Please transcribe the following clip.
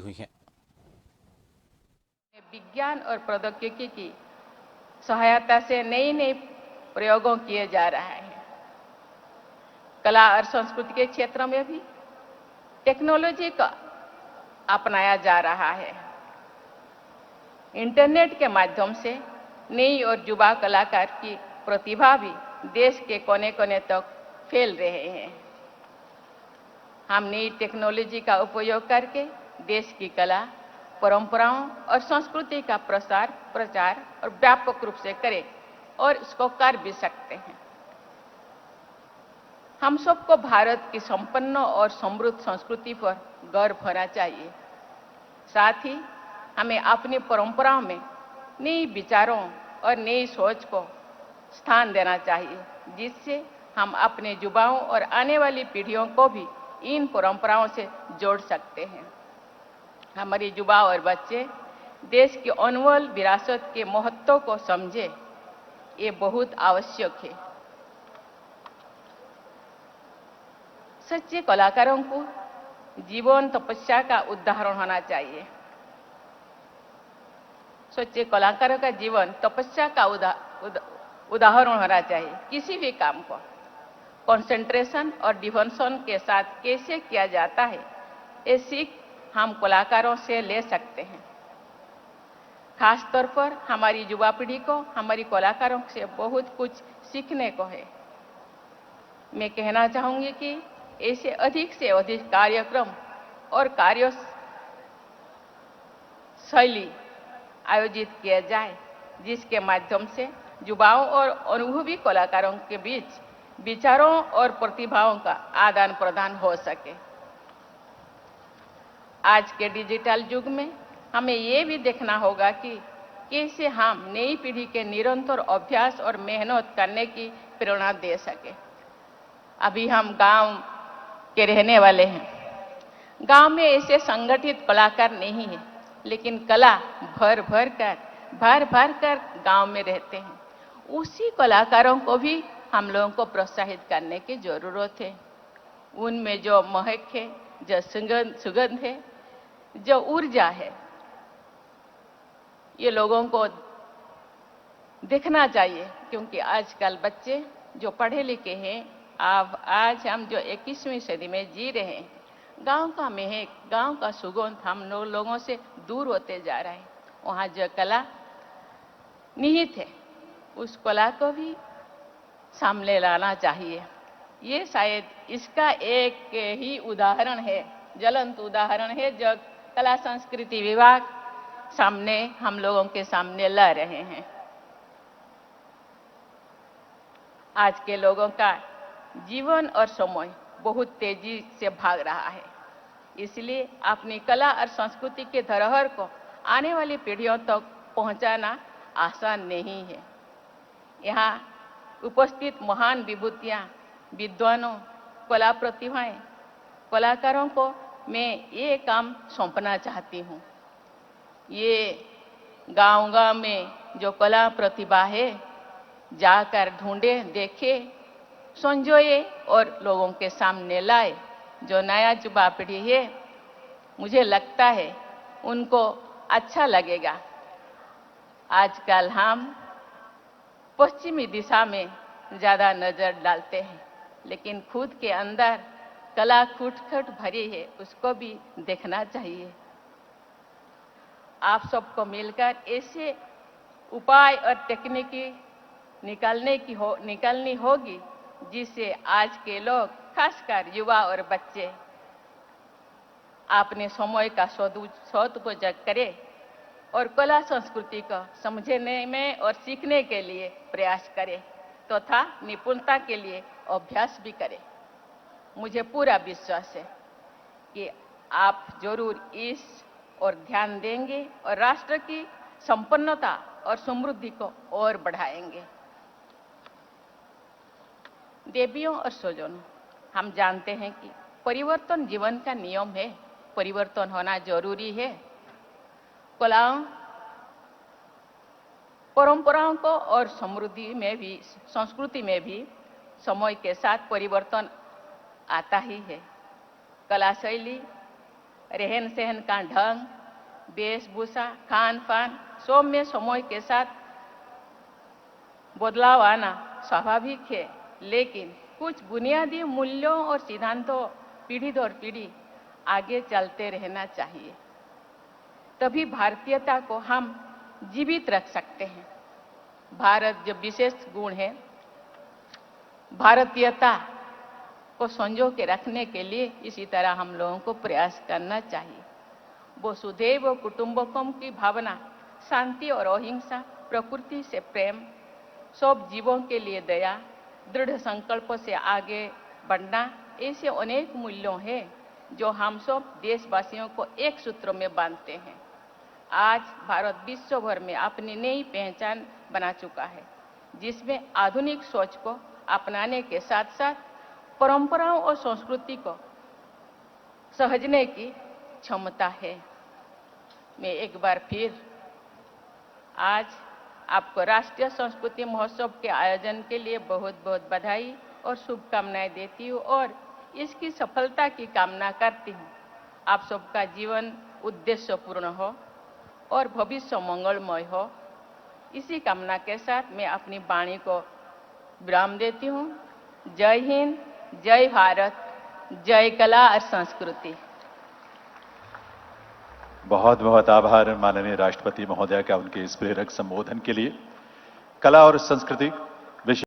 हुई हैं। विज्ञान और प्रौद्योगिकी की सहायता से नए नए प्रयोगों किए जा रहे हैं। कला और संस्कृति के क्षेत्र में भी टेक्नोलॉजी का अपनाया जा रहा है। इंटरनेट के माध्यम से नई और युवा कलाकार की प्रतिभा भी देश के कोने कोने तक फैल रहे हैं। हम नई टेक्नोलॉजी का उपयोग करके देश की कला, परंपराओं और संस्कृति का प्रचार और व्यापक रूप से करें और इसको कर भी सकते हैं। हम सबको भारत की संपन्न और समृद्ध संस्कृति पर गर्व होना चाहिए। साथ ही हमें अपनी परंपराओं में नए विचारों और नई सोच को स्थान देना चाहिए, जिससे हम अपने युवाओं और आने वाली पीढ़ियों को भी इन परंपराओं से जोड़ सकते हैं। हमारे युवा और बच्चे देश की अनमोल विरासत के महत्व को समझे, ये बहुत आवश्यक है। सच्चे कलाकारों को जीवन तपस्या का उदाहरण होना चाहिए। सच्चे कलाकारों का जीवन तपस्या का उदाहरण होना चाहिए। किसी भी काम को कंसंट्रेशन और डिवोशन के साथ कैसे किया जाता है, ये सीख हम कलाकारों से ले सकते हैं। खास तौर पर हमारी युवा पीढ़ी को हमारी कलाकारों से बहुत कुछ सीखने को है। मैं कहना चाहूंगी कि ऐसे अधिक से अधिक कार्यक्रम और कार्यशैली आयोजित किया जाए, जिसके माध्यम से युवाओं और अनुभवी कलाकारों के बीच विचारों और प्रतिभाओं का आदान प्रदान हो सके। आज के डिजिटल युग में हमें ये भी देखना होगा कि कैसे हम नई पीढ़ी के निरंतर अभ्यास और मेहनत करने की प्रेरणा दे सके। अभी हम गांव के रहने वाले हैं। गांव में ऐसे संगठित कलाकार नहीं है, लेकिन कला भर भर कर गांव में रहते हैं। उसी कलाकारों को भी हम लोगों को प्रोत्साहित करने की जरूरत है। उनमें जो महक है, जो सुगंध है, जो ऊर्जा है, ये लोगों को देखना चाहिए। क्योंकि आजकल बच्चे जो पढ़े लिखे हैं, आज हम जो 21वीं सदी में जी रहे हैं, गांव का महक, गांव का सुगंध हम लोगों से दूर होते जा रहे हैं। वहां जो कला निहित है, उस कला को भी सामने लाना चाहिए। ये शायद इसका एक ही उदाहरण है, ज्वलंत उदाहरण है, जो कला संस्कृति विभाग सामने हम लोगों के सामने ला रहे हैं। आज के लोगों का जीवन और समय बहुत तेजी से भाग रहा है, इसलिए अपनी कला और संस्कृति के धरोहर को आने वाली पीढ़ियों तक पहुंचाना आसान नहीं है। यहाँ उपस्थित महान विभूतियां, विद्वानों, कला प्रतिभाएं, कलाकारों को मैं ये काम सौंपना चाहती हूँ। ये गांव-गांव में जो कला प्रतिभा है, जाकर ढूंढे, देखे, संजोए और लोगों के सामने लाए। जो नया युवा पीढ़ी है, मुझे लगता है उनको अच्छा लगेगा। आजकल हम पश्चिमी दिशा में ज्यादा नजर डालते हैं, लेकिन खुद के अंदर कला खुट भरी है, उसको भी देखना चाहिए। आप सबको मिलकर ऐसे उपाय और तकनीकी निकालनी होगी, जिससे आज के लोग, खासकर युवा और बच्चे, अपने समय का सदुपयोग करें और कला संस्कृति को समझने में और सीखने के लिए प्रयास करें तथा निपुणता के लिए अभ्यास भी करें। मुझे पूरा विश्वास है कि आप जरूर इस और ध्यान देंगे और राष्ट्र की संपन्नता और समृद्धि को और बढ़ाएंगे। देवियों और स्वजनों, हम जानते हैं कि परिवर्तन जीवन का नियम है, परिवर्तन होना जरूरी है। कलाओं, परंपराओं को और समृद्धि में भी, संस्कृति में भी समय के साथ परिवर्तन आता ही है। कला शैली रहन सहन का ढंग, वेशभूषा, खान पान सौम्य समय के साथ बदलाव आना स्वाभाविक है, लेकिन कुछ बुनियादी मूल्यों और सिद्धांतों पीढ़ी दर पीढ़ी आगे चलते रहना चाहिए। तभी भारतीयता को हम जीवित रख सकते हैं। भारत जो विशेष गुण है, भारतीयता को संजो के रखने के लिए इसी तरह हम लोगों को प्रयास करना चाहिए। वसुधैव कुटुंबकम की भावना, शांति और अहिंसा, प्रकृति से प्रेम, सब जीवों के लिए दया, दृढ़ संकल्प से आगे बढ़ना, ऐसे अनेक मूल्यों हैं जो हम सब देशवासियों को एक सूत्र में बांधते हैं। आज भारत विश्व भर में अपनी नई पहचान बना चुका है, जिसमें आधुनिक सोच को अपनाने के साथ साथ परंपराओं और संस्कृति को सहेजने की क्षमता है। मैं एक बार फिर आज आपको राष्ट्रीय संस्कृति महोत्सव के आयोजन के लिए बहुत बहुत बधाई और शुभकामनाएं देती हूँ और इसकी सफलता की कामना करती हूँ। आप सबका जीवन उद्देश्यपूर्ण हो और भविष्य मंगलमय हो, इसी कामना के साथ मैं अपनी वाणी को विराम देती हूँ। जय हिंद, जय भारत, जय कला और संस्कृति। बहुत बहुत आभार माननीय राष्ट्रपति महोदय का उनके इस प्रेरक संबोधन के लिए। कला और संस्कृति विषय